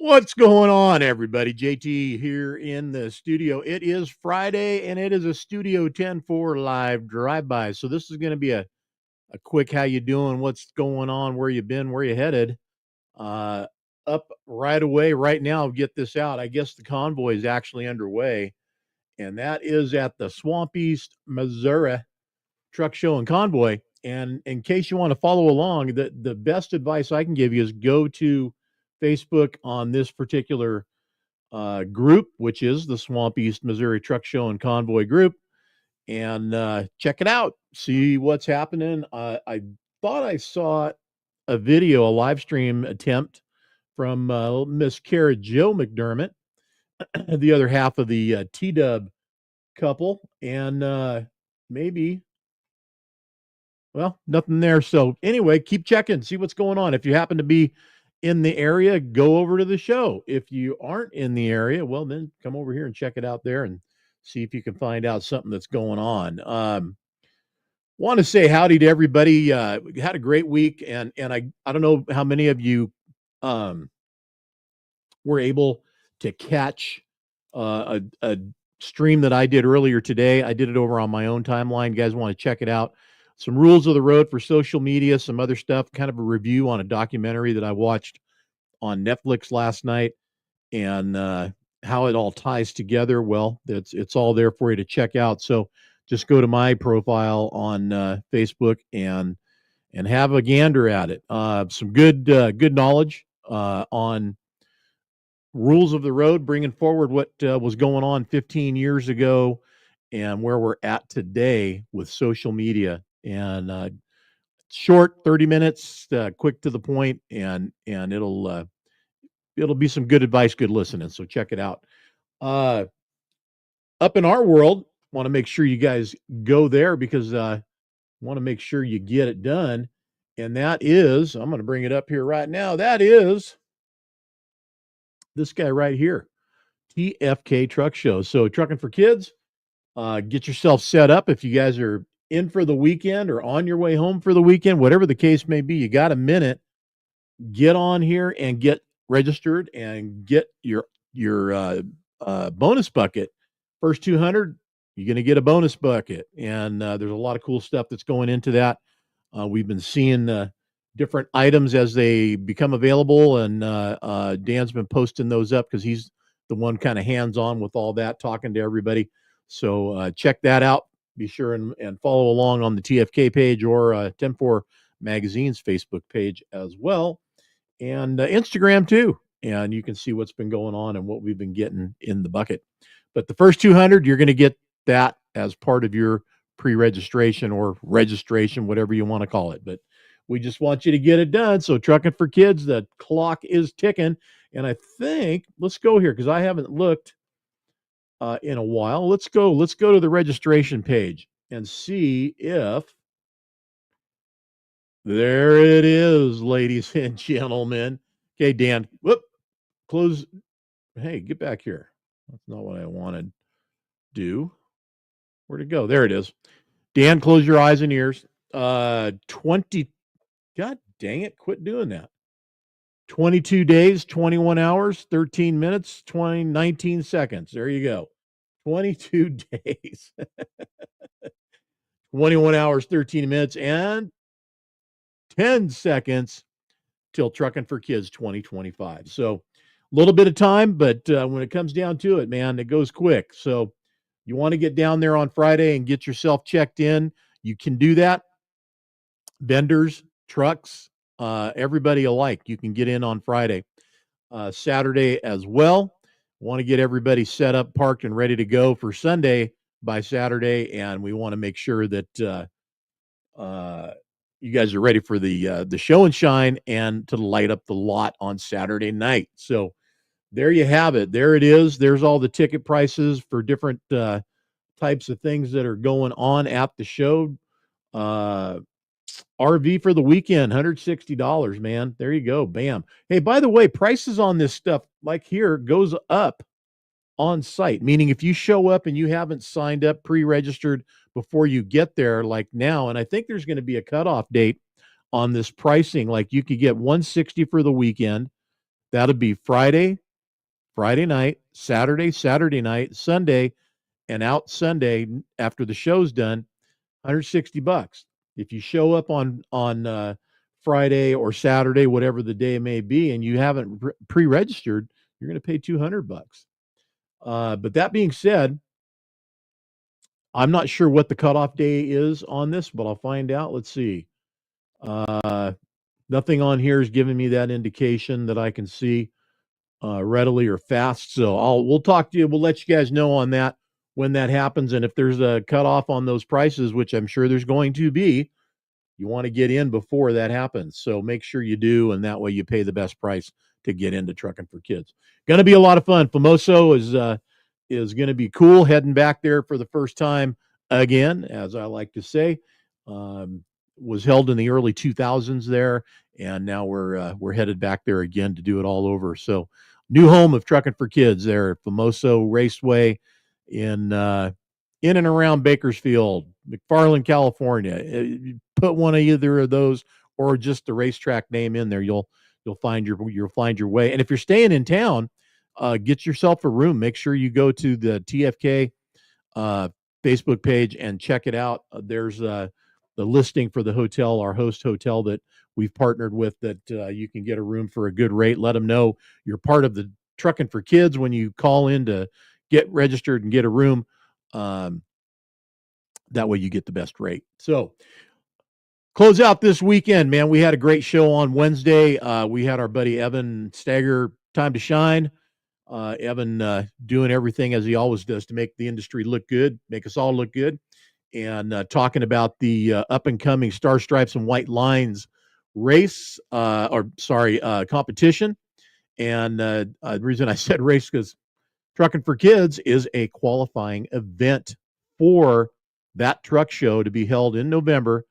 What's going on, everybody? JT here in the studio. It is Friday, and it is a Studio 10-4 live drive-by. So this is going to be a quick how you doing, what's going on, where you been, where you headed. Uh, Up right away right now, get this out. I guess the convoy is actually underway, and that is at the Swamp East, Missouri Truck Show and Convoy. And in case you want to follow along, the best advice I can give you is go to Facebook on this particular group, which is the Swamp East Missouri Truck Show and Convoy group, and check it out. See what's happening. I thought I saw a video, a live stream attempt from Miss Kara Joe McDermott, the other half of the T Dub couple, and maybe, well, nothing there. So anyway, keep checking, see what's going on. If you happen to be in the area, go over to the show. If you aren't in the area, well, then come over here and check it out there and see if you can find out something that's going on. Want to say howdy to everybody. Had a great week, and I don't know how many of you um, were able to catch a stream that I did earlier today. I did it over on my own timeline. You guys want to check it out? Some rules of the road for social media, some other stuff, kind of a review on a documentary that I watched on Netflix last night, and how it all ties together. Well, it's all there for you to check out. So just go to my profile on Facebook and have a gander at it. Some good knowledge on rules of the road, bringing forward what was going on 15 years ago and where we're at today with social media. And short, 30 minutes, quick to the point, and it'll be some good advice, good listening. So check it out. Uh, Up in our world, want to make sure you guys go there because want to make sure you get it done. And that is, I'm going to bring it up here right now. That is this guy right here, TFK Truck Show. So trucking for kids, get yourself set up. If you guys are in for the weekend or on your way home for the weekend, whatever the case may be, you got a minute, get on here and get registered and get your bonus bucket. First 200, you're going to get a bonus bucket, and there's a lot of cool stuff that's going into that. We've been seeing different items as they become available, and Dan's been posting those up because he's the one kind of hands-on with all that, talking to everybody. So check that out. Be sure and follow along on the TFK page or 104 Magazine's Facebook page as well, and Instagram too. And you can see what's been going on and what we've been getting in the bucket. But the first 200, you're going to get that as part of your pre-registration or registration, whatever you want to call it. But we just want you to get it done. So trucking for kids, the clock is ticking. And I think let's go here because I haven't looked in a while. Let's go to the registration page and see if there it is, ladies and gentlemen. Okay, Dan. Whoop, close. Hey, get back here. That's not what I wanted to do. Where'd it go? There it is. Dan, close your eyes and ears. 20. God dang it. Quit doing that. 22 days, 21 hours, 13 minutes, 19 seconds. There you go. 22 days, 21 hours, 13 minutes, and 10 seconds till Trucking for Kids 2025. So a little bit of time, but when it comes down to it, man, it goes quick. So you want to get down there on Friday and get yourself checked in. You can do that. Vendors, trucks, everybody alike. You can get in on Friday, Saturday as well. Want to get everybody set up, parked, and ready to go for Sunday by Saturday, and we want to make sure that you guys are ready for the show and shine and to light up the lot on Saturday night. So there you have it. There it is. There's all the ticket prices for different types of things that are going on at the show. RV for the weekend, $160, man. There you go. Bam. Hey, by the way, prices on this stuff, like here, goes up on site, meaning if you show up and you haven't signed up, pre-registered before you get there, like now, and I think there's going to be a cutoff date on this pricing, like you could get 160 for the weekend, That'll be Friday night, Saturday night, Sunday, and out Sunday after the show's done, $160. If you show up on Friday or Saturday, whatever the day may be, and you haven't pre-registered, you're going to pay $200. But that being said, I'm not sure what the cutoff day is on this, but I'll find out. Let's see. Uh, Nothing on here is giving me that indication that I can see readily or fast. So we'll talk to you. We'll let you guys know on that when that happens, and if there's a cutoff on those prices, which I'm sure there's going to be, you want to get in before that happens. So make sure you do, and that way you pay the best price to get into Trucking for Kids. Going to be a lot of fun. Famoso is going to be cool. Heading back there for the first time again, as I like to say. Was held in the early 2000s there, and now we're headed back there again to do it all over. So, new home of Trucking for Kids there at Famoso Raceway in and around Bakersfield, McFarland, California. Put one of either of those or just the racetrack name in there. You'll find your way. And if you're staying in town, get yourself a room. Make sure you go to the TFK uh, Facebook page and check it out. There's the listing for the hotel, our host hotel that we've partnered with, that you can get a room for a good rate. Let them know you're part of the Trucking for Kids when you call in to get registered and get a room. Um, that way you get the best rate. So close out this weekend, man. We had a great show on Wednesday. We had our buddy Evan Stagger, Time to Shine. Evan doing everything as he always does to make the industry look good, make us all look good, and talking about the up and coming Star Stripes and White Lines race, competition. And the reason I said race because Trucking for Kids is a qualifying event for that truck show to be held in November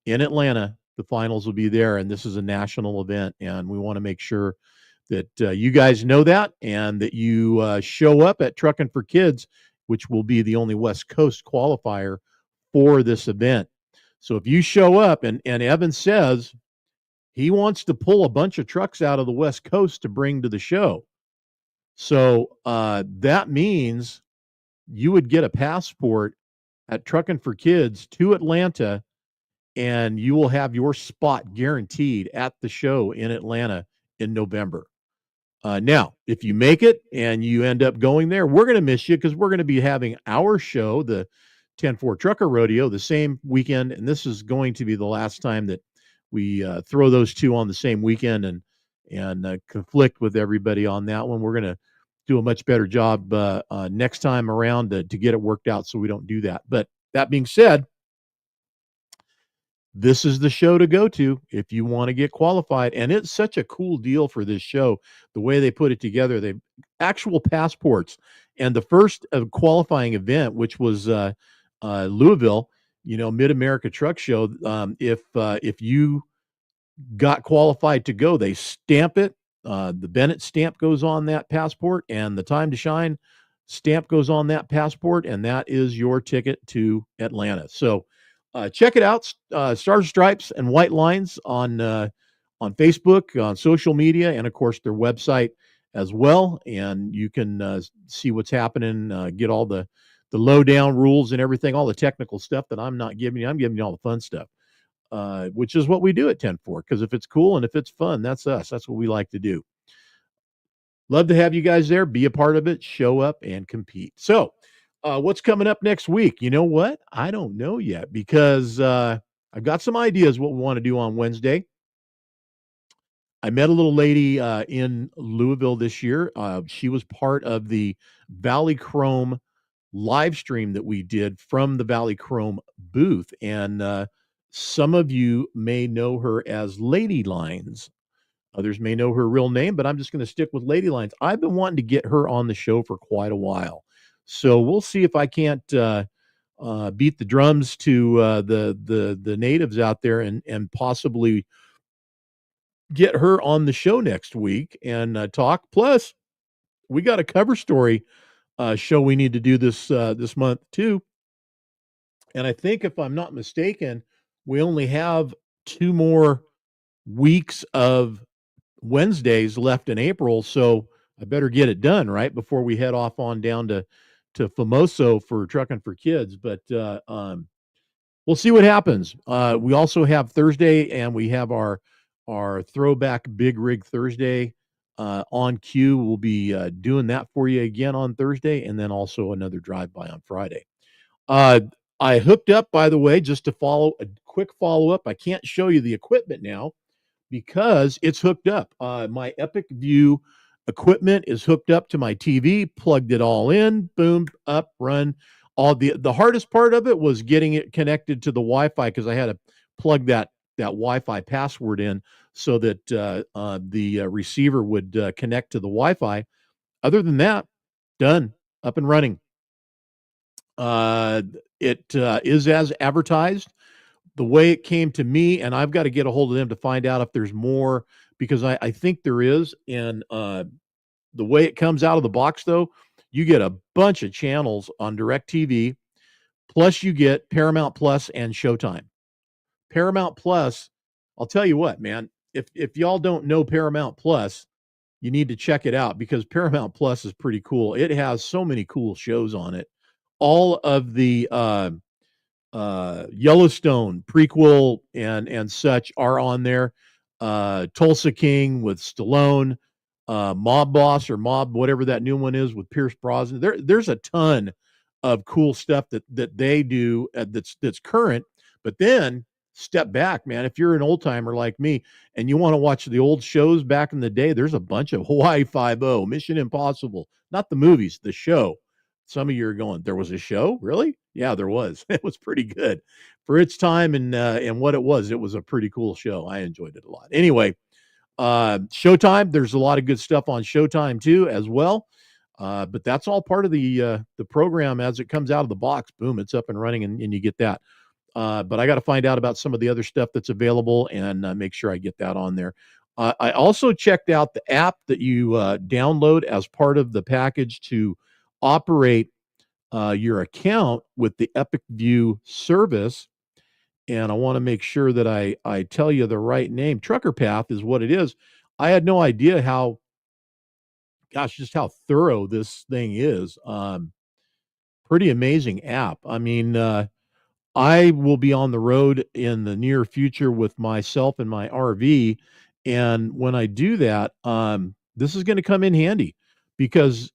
in Atlanta. The finals will be there, and this is a national event, and we want to make sure that you guys know that and that you show up at Trucking for Kids, which will be the only West Coast qualifier for this event. So if you show up, and Evan says he wants to pull a bunch of trucks out of the West Coast to bring to the show. So that means you would get a passport at Trucking for Kids to Atlanta, and you will have your spot guaranteed at the show in Atlanta in November. Now, if you make it and you end up going there, we're going to miss you because we're going to be having our show, the 10-4 Trucker Rodeo, the same weekend. And this is going to be the last time that we throw those two on the same weekend and conflict with everybody on that one. We're going to do a much better job next time around to get it worked out so we don't do that. But that being said, this is the show to go to if you want to get qualified. And it's such a cool deal for this show, the way they put it together. They actual passports. And the first qualifying event, which was Louisville, Mid America Truck Show. If you got qualified to go, they stamp it. The Bennett stamp goes on that passport, and the Time to Shine stamp goes on that passport, and that is your ticket to Atlanta. So check it out, Stars, Stripes, and White Lines on Facebook, on social media, and of course their website as well. And you can see what's happening, get all the lowdown rules and everything, all the technical stuff that I'm not giving you. I'm giving you all the fun stuff, which is what we do at 10-4. Because if it's cool and if it's fun, that's us. That's what we like to do. Love to have you guys there. Be a part of it. Show up and compete. So, what's coming up next week? You know what? I don't know yet because I've got some ideas what we want to do on Wednesday. I met a little lady in Louisville this year. She was part of the Valley Chrome live stream that we did from the Valley Chrome booth. And some of you may know her as Lady Lines. Others may know her real name, but I'm just going to stick with Lady Lines. I've been wanting to get her on the show for quite a while. So we'll see if I can't beat the drums to the natives out there and possibly get her on the show next week and talk. Plus, we got a cover story show we need to do this month too. And I think, if I'm not mistaken, we only have 2 more weeks of Wednesdays left in April, so I better get it done right before we head off on down to Famoso for Trucking for Kids. But we'll see what happens. We also have Thursday, and we have our throwback Big Rig Thursday on cue. We'll be doing that for you again on Thursday, and then also another drive by on Friday. Uh, I hooked up, by the way, just to follow a quick follow up. I can't show you the equipment now because it's hooked up. My Epic View equipment is hooked up to my TV, plugged it all in, boom, up, run. All the hardest part of it was getting it connected to the Wi-Fi because I had to plug that Wi-Fi password in so that the receiver would connect to the Wi-Fi. Other than that, done, up and running. It is as advertised the way it came to me, and I've got to get a hold of them to find out if there's more because I think there is. And the way it comes out of the box, though, you get a bunch of channels on DirecTV, plus you get Paramount Plus and Showtime. Paramount Plus, I'll tell you what, man, if y'all don't know Paramount Plus, you need to check it out because Paramount Plus is pretty cool. It has so many cool shows on it. All of the Yellowstone prequel and such are on there. Tulsa King with Stallone, Mob Boss or Mob whatever that new one is with Pierce Brosnan. There's a ton of cool stuff that they do that's current. But then step back, man. If you're an old timer like me and you want to watch the old shows back in the day, there's a bunch of Hawaii Five-0, Mission Impossible, not the movies, the show. Some of you are going, there was a show, really? Yeah, there was. It was pretty good for its time and what it was. It was a pretty cool show. I enjoyed it a lot. Anyway, Showtime. There's a lot of good stuff on Showtime too, as well. But that's all part of the program as it comes out of the box. Boom, it's up and running, and you get that. But I got to find out about some of the other stuff that's available and make sure I get that on there. I also checked out the app that you download as part of the package to operate your account with the Epic View service. And I want to make sure that I tell you the right name. Trucker Path is what it is. I had no idea just how thorough this thing is. Pretty amazing app. I mean, I will be on the road in the near future with myself and my RV. And when I do that, this is going to come in handy because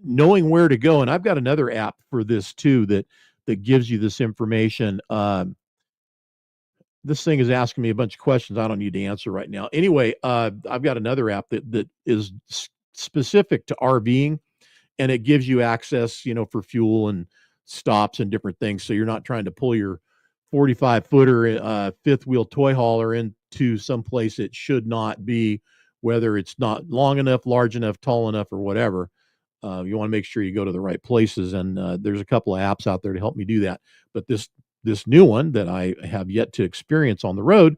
knowing where to go, and I've got another app for this too that gives you this information. This thing is asking me a bunch of questions I don't need to answer right now. Anyway, I've got another app that is specific to RVing, and it gives you access, for fuel and stops and different things. So you're not trying to pull your 45 footer fifth wheel toy hauler into some place it should not be, whether it's not long enough, large enough, tall enough, or whatever. You want to make sure you go to the right places, and there's a couple of apps out there to help me do that. But this new one that I have yet to experience on the road,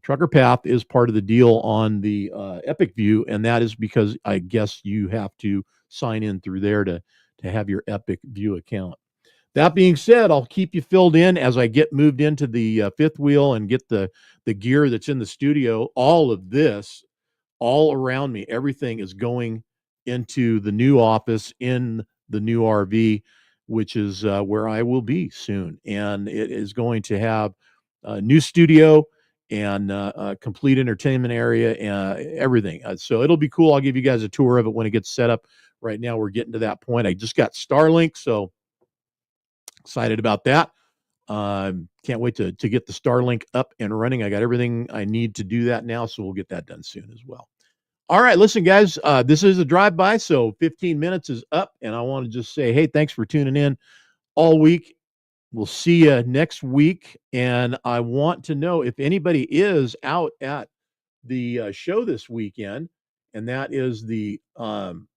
Trucker Path, is part of the deal on the Epic View, and that is because I guess you have to sign in through there to have your Epic View account. That being said, I'll keep you filled in as I get moved into the fifth wheel and get the gear that's in the studio. All of this, all around me, everything is going into the new office in the new RV, which is where I will be soon. And it is going to have a new studio and a complete entertainment area and everything. So it'll be cool. I'll give you guys a tour of it when it gets set up. Right now, we're getting to that point. I just got Starlink, so excited about that. Can't wait to get the Starlink up and running. I got everything I need to do that now, so we'll get that done soon as well. All right, listen, guys, this is a drive-by, so 15 minutes is up, and I want to just say, hey, thanks for tuning in all week. We'll see you next week, and I want to know if anybody is out at the show this weekend, and that is I'm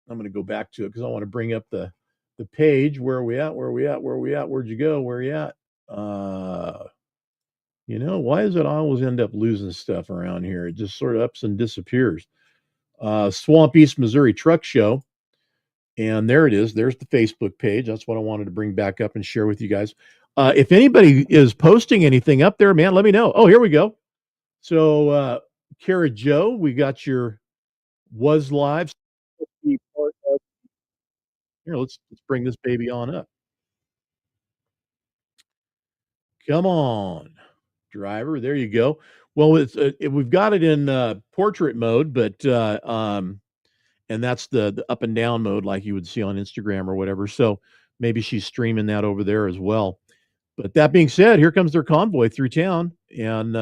going to go back to it because I want to bring up the page. Where are we at? Where are we at? Where are we at? Where'd you go? Where are you at? Why does it always end up losing stuff around here? It just sort of ups and disappears. Swamp East Missouri Truck Show. And there it is. There's the Facebook page. That's what I wanted to bring back up and share with you guys. If anybody is posting anything up there, man, let me know. Oh, here we go. So Kara Joe, we got your was live. Be part of- Here, let's bring this baby on up. Come on, driver. There you go. Well, we've got it in portrait mode, but and that's the up and down mode like you would see on Instagram or whatever. So maybe she's streaming that over there as well. But that being said, here comes their convoy through town, and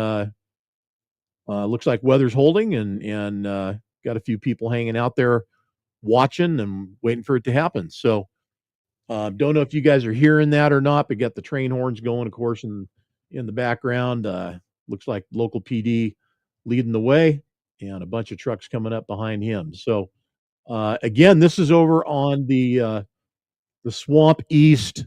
looks like weather's holding, and got a few people hanging out there watching and waiting for it to happen. So don't know if you guys are hearing that or not, but got the train horns going, of course, in the background. Looks like local PD leading the way, and a bunch of trucks coming up behind him. So again, this is over on the Swamp East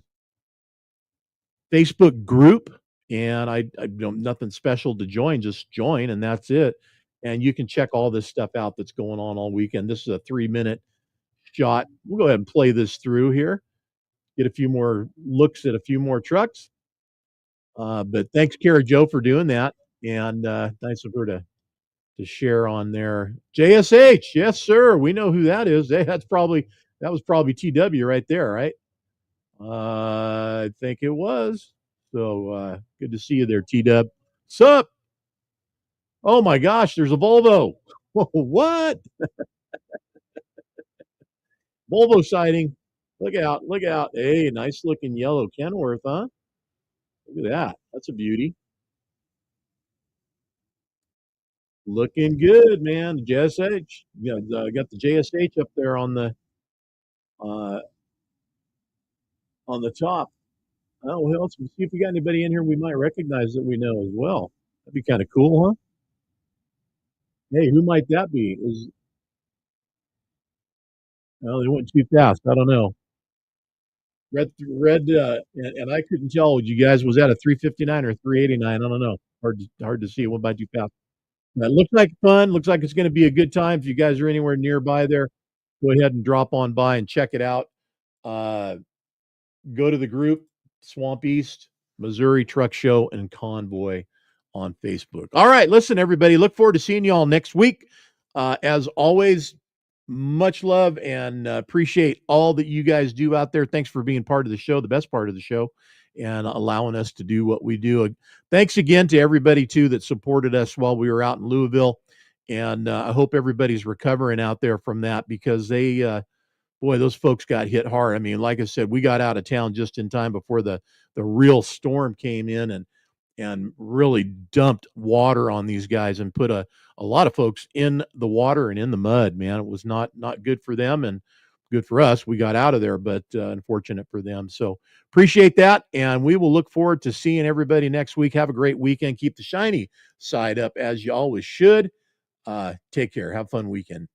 Facebook group, and I don't nothing special to join, just join, and that's it. And you can check all this stuff out that's going on all weekend. This is a 3 minute shot. We'll go ahead and play this through here. Get a few more looks at a few more trucks. But thanks, Kara Joe, for doing that, and thanks for to share on there. JSH, yes, sir. We know who that is. Hey, that was probably TW right there, right? I think it was. So good to see you there, T Dub. Sup? Oh my gosh, there's a Volvo. What? Volvo sighting. Look out, look out. Hey, nice looking yellow Kenworth, huh? Look at that. That's a beauty. Looking good, man. JSH. Yeah, got the JSH up there uh, on the top. Oh, well, let's see if we got anybody in here we might recognize that we know as well. That'd be kind of cool, huh? Hey, who might that be? Well, they went too fast. I don't know. Red, and I couldn't tell you guys, was that a 359 or 389? I don't know. Hard to see. It went by too fast. It looks like fun. Looks like it's going to be a good time. If you guys are anywhere nearby there, go ahead and drop on by and check it out. Uh, go to the group Swamp East Missouri Truck Show and Convoy on Facebook. All right, listen, everybody. Look forward to seeing you all next week. As always, much love and appreciate all that you guys do out there. Thanks for being part of the show, the best part of the show, and allowing us to do what we do. Thanks again to everybody too that supported us while we were out in Louisville, and I hope everybody's recovering out there from that because they boy, those folks got hit hard. I mean, like I said, we got out of town just in time before the real storm came in and really dumped water on these guys and put a lot of folks in the water and in the mud, man. It was not good for them and good for us. We got out of there, but unfortunate for them. So appreciate that. And we will look forward to seeing everybody next week. Have a great weekend. Keep the shiny side up as you always should. Take care. Have a fun weekend.